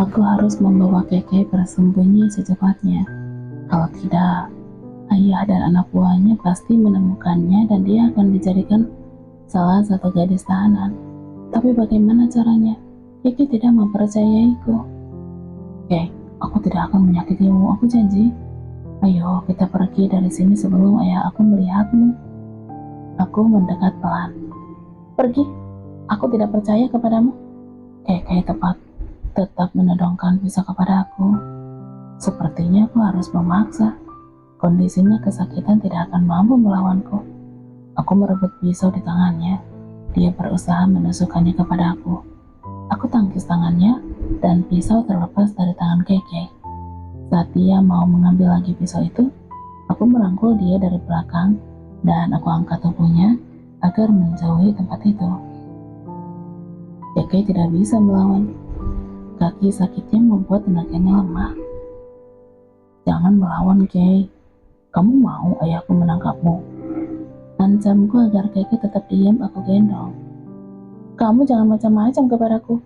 Aku harus membawa Keke bersembunyi secepatnya. Kalau tidak, ayah dan anak buahnya pasti menemukannya dan dia akan dijadikan salah satu gadis tahanan. Tapi bagaimana caranya? Keke tidak mempercayaiku. Oke, aku tidak akan menyakitimu, aku janji. Ayo, kita pergi dari sini sebelum ayah aku melihatmu. Aku mendekat pelan. Pergi, aku tidak percaya kepadamu. Keke tetap menodongkan pisau kepada aku. Sepertinya aku harus memaksa. Kondisinya kesakitan tidak akan mampu melawanku. Aku merebut pisau di tangannya. Dia berusaha menusukkannya kepada aku. Aku tangkis tangannya dan pisau terlepas dari tangan Keke. Saat dia mau mengambil lagi pisau itu, aku merangkul dia dari belakang dan aku angkat tubuhnya agar menjauhi tempat itu. Keke tidak bisa melawan. Kaki sakitnya membuat tenaganya lemah. Jangan melawan, Kay. Kamu mau ayahku menangkapmu? Ancamku agar Keke tetap diam, aku gendong. Kamu jangan macam-macam kepadaku.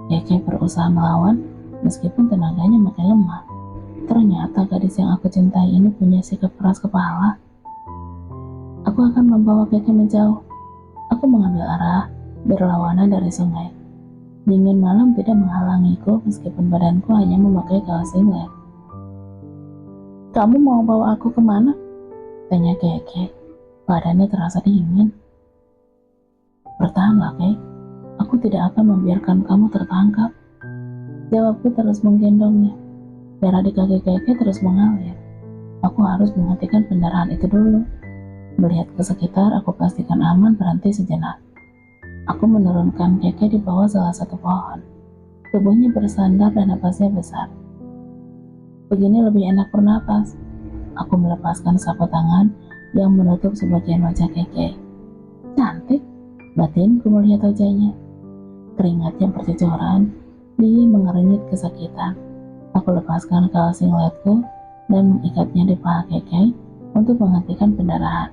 Keke berusaha melawan, meskipun tenaganya makin lemah. Ternyata gadis yang aku cintai ini punya sikap keras kepala. Aku akan membawa Keke menjauh. Aku mengambil arah berlawanan dari sungai. Dingin malam tidak menghalangiku meskipun badanku hanya memakai kaos singlet. Kamu mau bawa aku kemana? Tanya Keke. Badannya terasa dingin. Bertahanlah, Keke. Aku tidak akan membiarkan kamu tertangkap. Jawabku terus menggendongnya. Darah di kaki Keke terus mengalir. Aku harus menghentikan pendarahan itu dulu. Melihat ke sekitar, aku pastikan aman berhenti sejenak. Aku menurunkan Keke di bawah salah satu pohon. Tubuhnya bersandar dan napasnya besar. Begini lebih enak bernapas. Aku melepaskan sapu tangan yang menutup sebagian wajah Keke. Cantik, batinku melihat wajahnya. Keringatnya bercucuran, dia mengernyit kesakitan. Aku lepaskan kaos singletku dan mengikatnya di paha Keke untuk menghentikan pendarahan.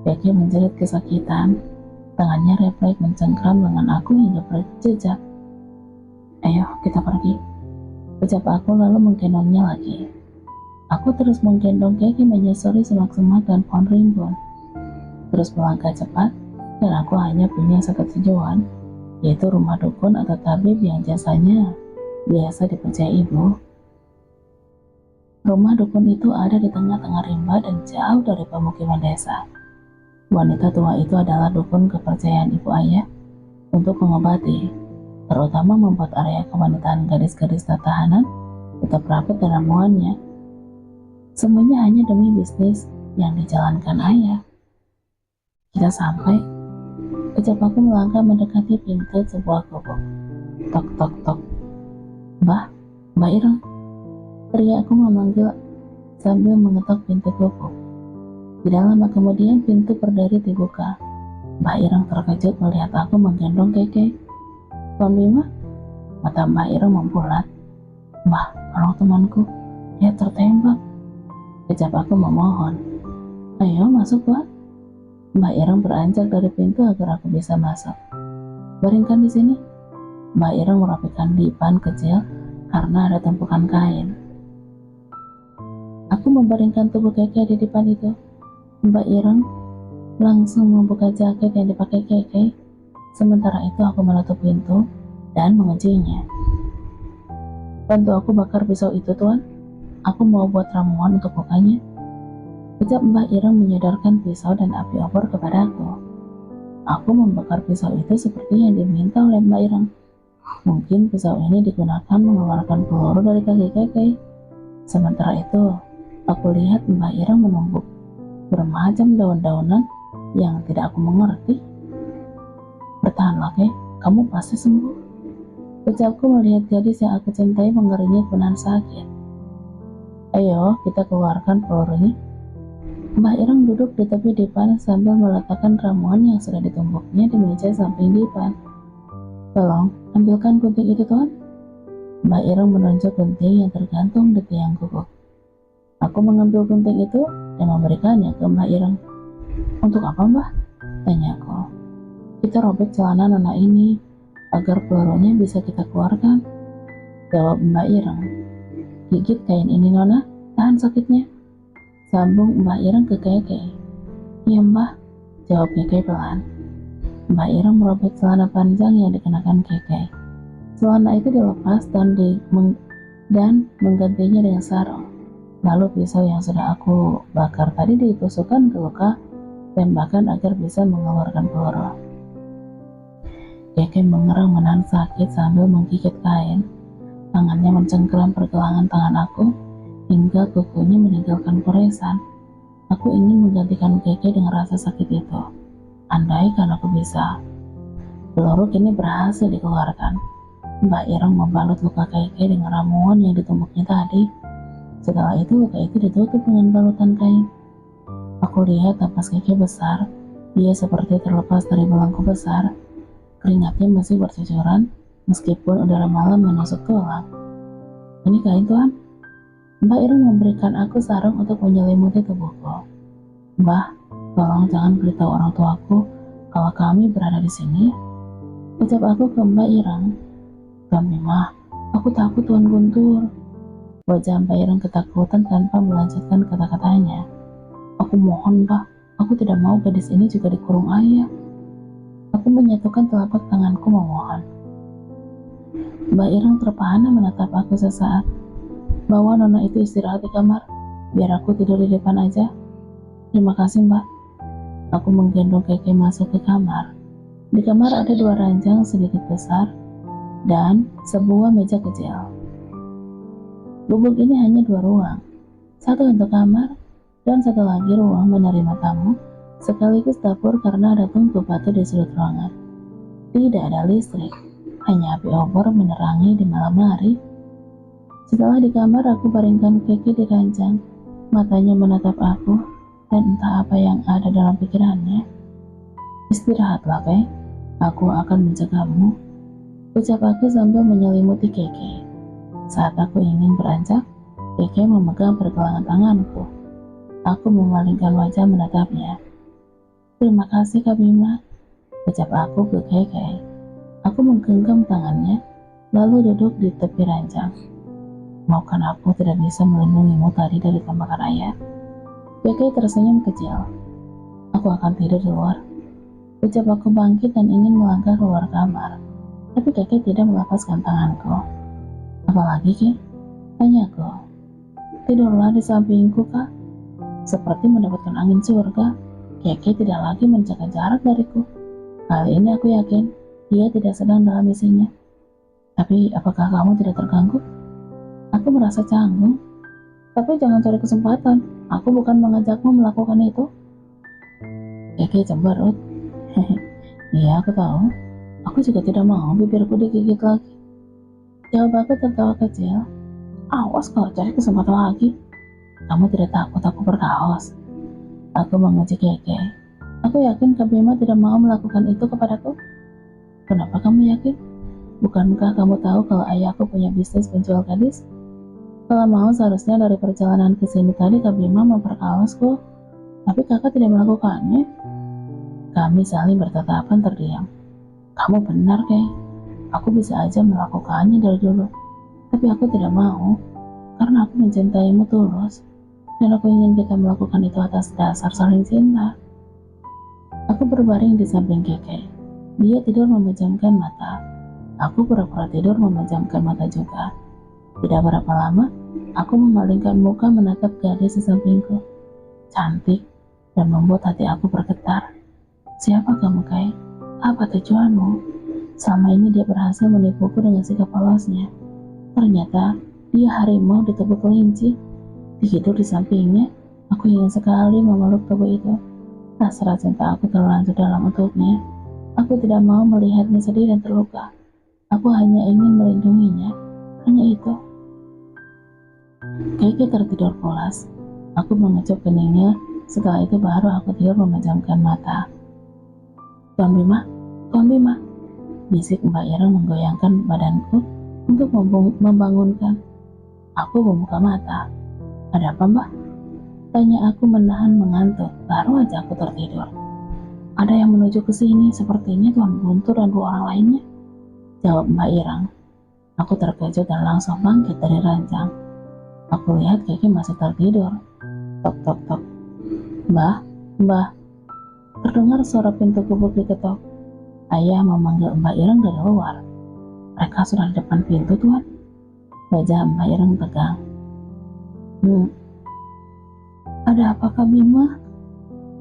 Keke menjerit kesakitan. Tangannya refleks mencengkram lengan aku hingga berjejak. Ayo, kita pergi. Ucap aku lalu menggendongnya lagi. Aku terus menggendong Keke menyusuri semak-semak dan pohon rimbun. Terus melangkah cepat, dan aku hanya punya satu tujuan, yaitu rumah dukun atau tabib yang jasanya biasa dipercaya ibu. Rumah dukun itu ada di tengah-tengah rimba dan jauh dari pemukiman desa. Wanita tua itu adalah dukun kepercayaan ibu ayah untuk mengobati, terutama membuat area kewanitaan gadis-gadis tahanan tetap rapat dan ramuannya. Semuanya hanya demi bisnis yang dijalankan ayah. Kita sampai. Ucap aku melangkah mendekati pintu sebuah gubuk. Tok tok tok. Mbak Ireng. Teriakku memanggil sambil mengetok pintu gubuk. Tidak lama kemudian pintu berderi dibuka. Mbak Ireng terkejut melihat aku menggendong Keke. Tuan Bima? Mata Mbak Ireng membulat. Mbak, tolong temanku. Dia tertembak. Ucap aku memohon. Ayo masuk, Mbak. Mbak Ireng beranjak dari pintu agar aku bisa masuk. Baringkan di sini. Mbak Ireng merapikan dipan kecil karena ada tumpukan kain. Aku membaringkan tubuh Keke di dipan itu. Mbak Ireng langsung membuka jaket yang dipakai Keke. Sementara itu aku menutup pintu dan menguncinya. Bantu aku bakar pisau itu, Tuan. Aku mau buat ramuan untuk lukanya. Ucap Mbak Ireng menyadarkan pisau dan api obor kepadaku. Aku membakar pisau itu seperti yang diminta oleh Mbak Ireng. Mungkin pisau ini digunakan mengeluarkan peluru dari kaki Keke. Sementara itu, aku lihat Mbak Ireng menumbuk bermacam daun-daunan yang tidak aku mengerti. Bertahanlah, Keke, kamu pasti sembuh. Ucapku melihat gadis yang aku cintai mengernyit menahan sakit. Ayo, kita keluarkan pelurunya. Mbak Ireng duduk di tepi dipan sambil meletakkan ramuan yang sudah ditumbuknya di meja samping dipan. Tolong, ambilkan gunting itu, Tuan. Mbak Ireng menunjuk gunting yang tergantung di tiang gubuk. Aku mengambil gunting itu dan memberikannya ke Mbak Ireng. Untuk apa, Mbak? Tanyaku. Kita robek celana Nona ini agar pelurunya bisa kita keluarkan. Jawab Mbak Ireng. Gigit kain ini Nona, tahan sakitnya. Sambung Mbak Ireng ke Keke. Iya Mbah, jawab Keke pelan. Mbak Ireng merobek celana panjang yang dikenakan Keke. Celana itu dilepas dan menggantinya dengan sarung. Lalu pisau yang sudah aku bakar tadi ditusukkan ke luka tembakan agar bisa mengeluarkan peluru. Keke mengerang menahan sakit sambil menggigit kain. Tangannya mencengkeram pergelangan tangan aku hingga kukunya meninggalkan goresan. Aku ingin menggantikan Keke dengan rasa sakit itu. Andai kan aku bisa. Peluru kini berhasil dikeluarkan. Mbak Ireng membalut luka Keke dengan ramuan yang ditumbuknya tadi. Setelah itu luka itu ditutup dengan balutan kain. Aku lihat napas Keke besar. Dia seperti terlepas dari belenggu besar. Keringatnya masih bercucuran meskipun udara malam menusuk tulang. Ini kain Tuan. Mbak Ireng memberikan aku sarung untuk menyelimuti tubuhku. Mbah, tolong jangan beritahu orang tuaku kalau kami berada di sini. Ucap aku ke Mbak Ireng. Tuan Bima, aku takut Tuan Guntur. Wajah Mbak Ireng ketakutan tanpa melanjutkan kata-katanya. Aku mohon Mbah, aku tidak mau gadis ini juga dikurung ayah. Aku menyatukan telapak tanganku memohon. Mbak Ireng terpana menatap aku sesaat. Bawa Nona itu istirahat di kamar, biar aku tidur di depan aja. Terima kasih Mbak. Aku menggendong Keke masuk ke kamar. Di kamar ada 2 ranjang sedikit besar dan sebuah meja kecil. Gubuk ini hanya 2 ruang, satu untuk kamar dan satu lagi ruang menerima tamu, sekaligus dapur karena ada tungku batu di sudut ruangan. Tidak ada listrik, hanya api obor menerangi di malam hari. Setelah di kamar, aku baringkan Keke di ranjang. Matanya menatap aku, dan entah apa yang ada dalam pikirannya. Istirahatlah, Kek. Aku akan mencegahmu. Ucap aku sambil menyelimuti Keke. Saat aku ingin beranjak, Keke memegang pergelangan tanganku. Aku memalingkan wajah menatapnya. Terima kasih Kak Bima, ucap aku ke Keke. Aku menggenggam tangannya, lalu duduk di tepi ranjang. Maafkan aku tidak bisa melindungimu tadi dari tembakan ayah. Keke tersenyum kecil. Aku akan tidur di luar. Ucap aku bangkit dan ingin melangkah keluar kamar. Tapi Keke tidak melepaskan tanganku. Apalagi Ke? Tanyaku. Tidurlah di sampingku Kak. Seperti mendapatkan angin surga. Keke tidak lagi menjaga jarak dariku. Kali ini aku yakin dia tidak sedang dalam misinya. Tapi apakah kamu tidak terganggu? Aku merasa canggung. Tapi jangan cari kesempatan. Aku bukan mengajakmu melakukan itu. Keke cemberut. Iya, aku tahu. Aku juga tidak mau bibirku digigit lagi. Jawab aku tertawa kecil. Awas kalau cari kesempatan lagi. Kamu tidak takut aku berkaos? Aku menguji Keke. Aku yakin Kak Bima tidak mau melakukan itu kepadaku. Kenapa kamu yakin? Bukankah kamu tahu kalau ayahku punya bisnis penjual gadis? Kalau mau seharusnya dari perjalanan ke sini tadi Kak Bima memperkaosku. Tapi kakak tidak melakukannya. Kami saling bertatapan terdiam. Kamu benar, Kay. Aku bisa aja melakukannya dari dulu. Tapi aku tidak mau. Karena aku mencintaimu tulus. Dan aku ingin kita melakukan itu atas dasar saling cinta. Aku berbaring di samping Keke. Dia tidur memejamkan mata. Aku pura-pura tidur memejamkan mata juga. Tidak berapa lama, aku memalingkan muka menatap gadis di sampingku. Cantik dan membuat hati aku bergetar. Siapa kamu, Kai? Apa tujuanmu? Selama ini dia berhasil menipuku dengan sikap polosnya. Ternyata dia harimau di tubuh kelinci. Tidur di sampingnya, aku ingin sekali memeluk tubuh itu. Hasrat cinta aku terlanjur dalam untuknya. Aku tidak mau melihatnya sedih dan terluka. Aku hanya ingin melindunginya. Hanya itu. Keke tertidur pulas. Aku mengecup keningnya. Setelah itu baru aku tidur memejamkan mata. Tuan Bima, Tuan Bima, bisik Mbak Ireng menggoyangkan badanku untuk membangunkan. Aku membuka mata. Ada apa Mbak? Tanya aku menahan mengantuk. Baru aja aku tertidur. Ada yang menuju ke sini, sepertinya Tuan Guntur dan 2 orang lainnya. Jawab Mbak Ireng. Aku terkejut dan langsung bangkit dari ranjang. Aku lihat Keke masih tertidur. Tok tok tok. Mbah, mbah. Terdengar suara pintu gubuk diketok. Ayah memanggil Mbak Ireng dari luar. Mereka sudah di depan pintu, Tuan. Wajah Mbak Ireng tegang. Ada apakah Bima?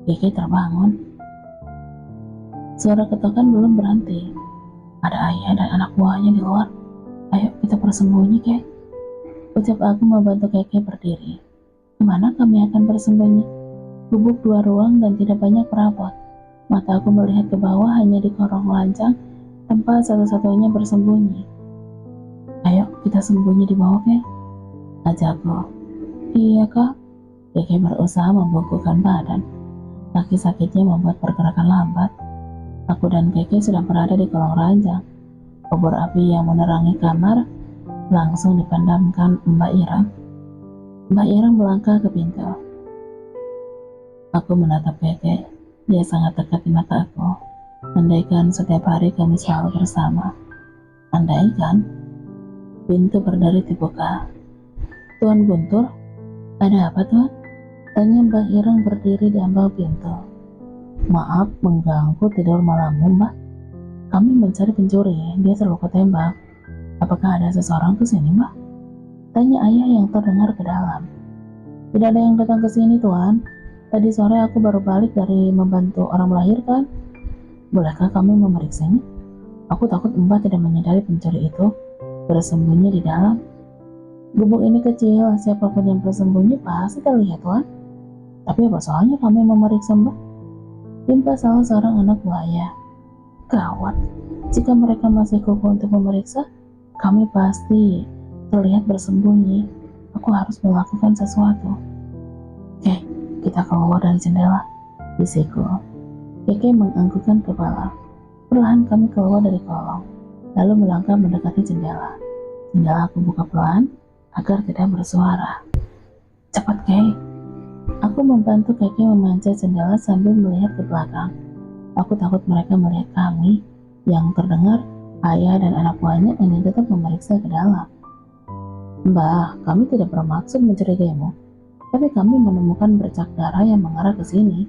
Keke terbangun. Suara ketokan belum berhenti. Ada ayah dan anak buahnya di luar. Ayo kita bersembunyi, Kek. Ucap aku membantu Keke berdiri. Kemana kami akan bersembunyi? Gubuk 2 ruang dan tidak banyak perabot. Mata aku melihat ke bawah hanya di kolong lancang, tempat satu-satunya bersembunyi. Ayo kita sembunyi di bawah, Kek. Ajakku. Iya, Kak. Keke berusaha membungkukkan badan. Kaki sakitnya membuat pergerakan lambat. Aku dan Keke sudah berada di kolong ranjang. Obor api yang menerangi kamar langsung dipandangkan Mbak Ireng. Mbak Ireng melangkah ke pintu. Aku menatap Keke. Dia sangat dekat di mata aku. Andaikan setiap hari kami selalu bersama. Andaikan. Pintu berderi dibuka. Tuan Guntur, ada apa, Tuan? Tanya Mbak Ireng berdiri di ambang pintu. Maaf mengganggu tidur malammu, Mbak. Kami mencari pencuri, dia terluka tembak. Apakah ada seseorang ke sini, Mbak? Tanya ayah yang terdengar ke dalam. Tidak ada yang datang ke sini, Tuan. Tadi sore aku baru balik dari membantu orang melahirkan. Bolehkah kami memeriksanya? Aku takut Mbak tidak menyadari pencuri itu bersembunyi di dalam. Gubuk ini kecil, siapapun yang bersembunyi pasti terlihat, Tuan. Tapi apa soalnya kami memeriksa, Mbak? Timpa salah seorang anak buaya. Gawat, jika mereka masih kukuh untuk memeriksa, kami pasti terlihat bersembunyi. Aku harus melakukan sesuatu. Oke, kita keluar dari jendela, bisikku. Keke menganggukkan kepala. Perlahan kami keluar dari kolong, lalu melangkah mendekati jendela. Jendela aku buka pelan agar tidak bersuara. Cepat, Kek. Aku membantu Keke memanjat jendela sambil melihat ke belakang. Aku takut mereka melihat kami. Yang terdengar, ayah dan anak buahnya ingin tetap memeriksa ke dalam. Mbah, kami tidak bermaksud mencurigaimu, tapi kami menemukan bercak darah yang mengarah ke sini.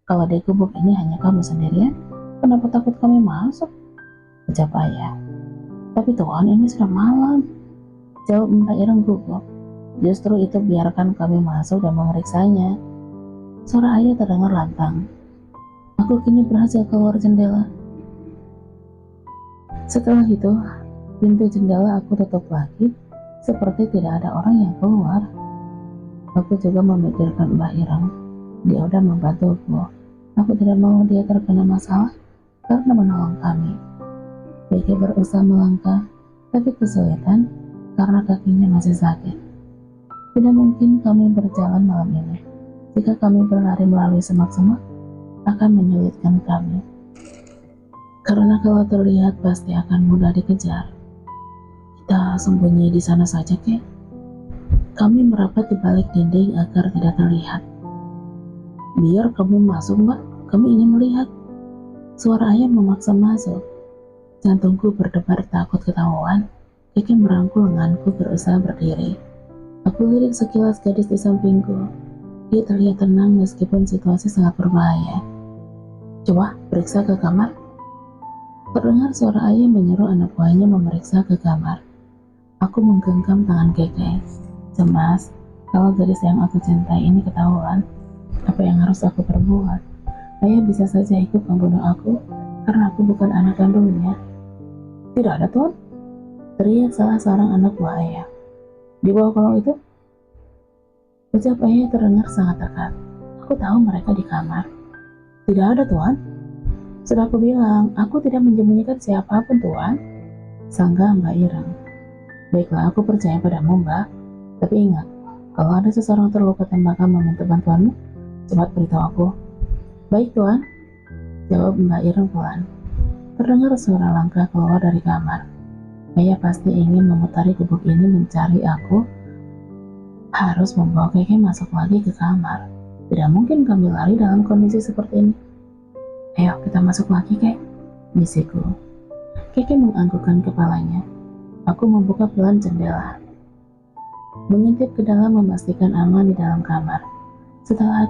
Kalau di gubuk ini hanya kamu sendirian, kenapa takut kami masuk? Ucap ayah. Tapi Tuan, ini sudah malam. Jawab Mbak Ireng gugup. Justru itu biarkan kami masuk dan memeriksanya. Suara ayah terdengar lantang. Aku kini berhasil keluar jendela. Setelah itu, pintu jendela aku tutup lagi, seperti tidak ada orang yang keluar. Aku juga memikirkan Mbak Ireng. Dia udah membantuku. Aku tidak mau dia terkena masalah karena menolong kami. Keke berusaha melangkah, tapi kesulitan karena kakinya masih sakit. Tidak mungkin kami berjalan malam ini. Jika kami berlari melalui semak-semak, akan menyulitkan kami. Karena kalau terlihat pasti akan mudah dikejar. Kita sembunyi di sana saja, Kek. Kami merapat di balik dinding agar tidak terlihat. Biar kamu masuk, Mbak. Kami ingin melihat. Suara ayah memaksa masuk. Jantungku berdebar takut ketahuan. Keke merangkul lenganku berusaha berdiri. Aku lirik sekilas gadis di sampingku. Dia terlihat tenang meskipun situasi sangat berbahaya. Coba periksa ke kamar. Terdengar suara ayah menyuruh anak buahnya memeriksa ke kamar. Aku menggenggam tangan Keke. Cemas, kalau gadis yang aku cintai ini ketahuan, apa yang harus aku perbuat? Ayah bisa saja ikut membunuh aku karena aku bukan anak kandungnya. Tidak ada, Tuan. Teriak salah seorang anak buah ayah. Di bawah kolong itu? Ucap ayah terdengar sangat dekat. Aku tahu mereka di kamar. Tidak ada, Tuan. Sudah aku bilang, aku tidak menyembunyikan siapapun, Tuan. Sanggah Mbak Ireng. Baiklah, aku percaya padamu, Mbak. Tapi ingat, kalau ada seseorang terluka tembakan meminta bantuanmu, cepat beritahu aku. Baik, Tuan. Jawab Mbak Ireng pelan. Terdengar suara langkah keluar dari kamar. Ayah pasti ingin memutari gubuk ini mencari aku. Harus membawa Keke masuk lagi ke kamar. Tidak mungkin kami lari dalam kondisi seperti ini. Ayo kita masuk lagi, Kek, bisikku. Keke menganggukkan kepalanya. Aku membuka pelan jendela, mengintip ke dalam memastikan aman di dalam kamar. Setelah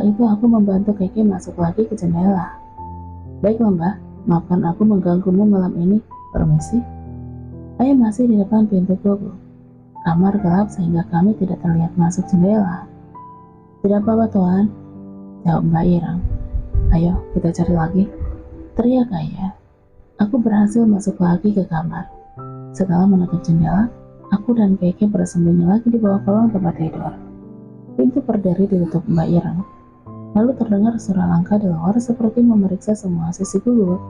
itu aku membantu Keke masuk lagi ke jendela. Baiklah Mbak, maafkan aku mengganggumu malam ini. Permisi. Ayah masih di depan pintu gubuk. Kamar gelap sehingga kami tidak terlihat masuk jendela. Tidak apa-apa Tuan, jawab Mbak Irang. Ayo kita cari lagi, teriak Ayah. Aku berhasil masuk lagi ke kamar. Setelah menutup jendela, aku dan Keke bersembunyi lagi di bawah kolong tempat tidur. Pintu berdiri ditutup Mbak Irang. Lalu terdengar suara langkah di luar seperti memeriksa semua sisi gubuk.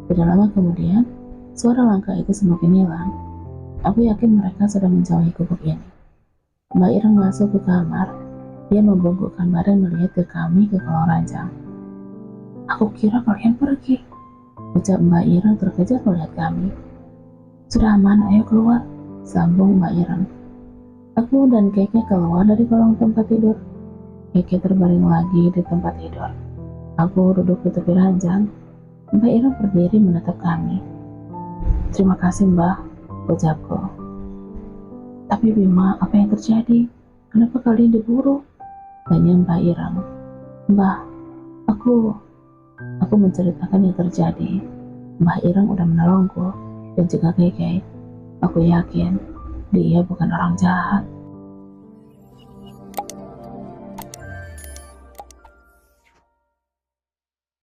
Tidak lama kemudian, suara langkah itu semakin hilang. Aku yakin mereka sudah menjauhi gubuk ini. Mbak Irang masuk ke kamar. Dia membungkukkan badan melihat ke kami ke kolong ranjang. Aku kira kalian pergi, ucap Mbak Irang terkejut melihat kami. Sudah aman, ayo keluar, sambung Mbak Irang. Aku dan Keke keluar dari kolong tempat tidur. Keke terbaring lagi di tempat tidur. Aku duduk di tepi ranjang. Mbak Irang berdiri menatap kami. Terima kasih Mbak, ucapku. Tapi Bima, apa yang terjadi? Kenapa kalian diburu? Tanya Mbak Irang. Mbak, aku menceritakan yang terjadi. Mbak Irang udah menolongku dan juga Keke. Aku yakin dia bukan orang jahat.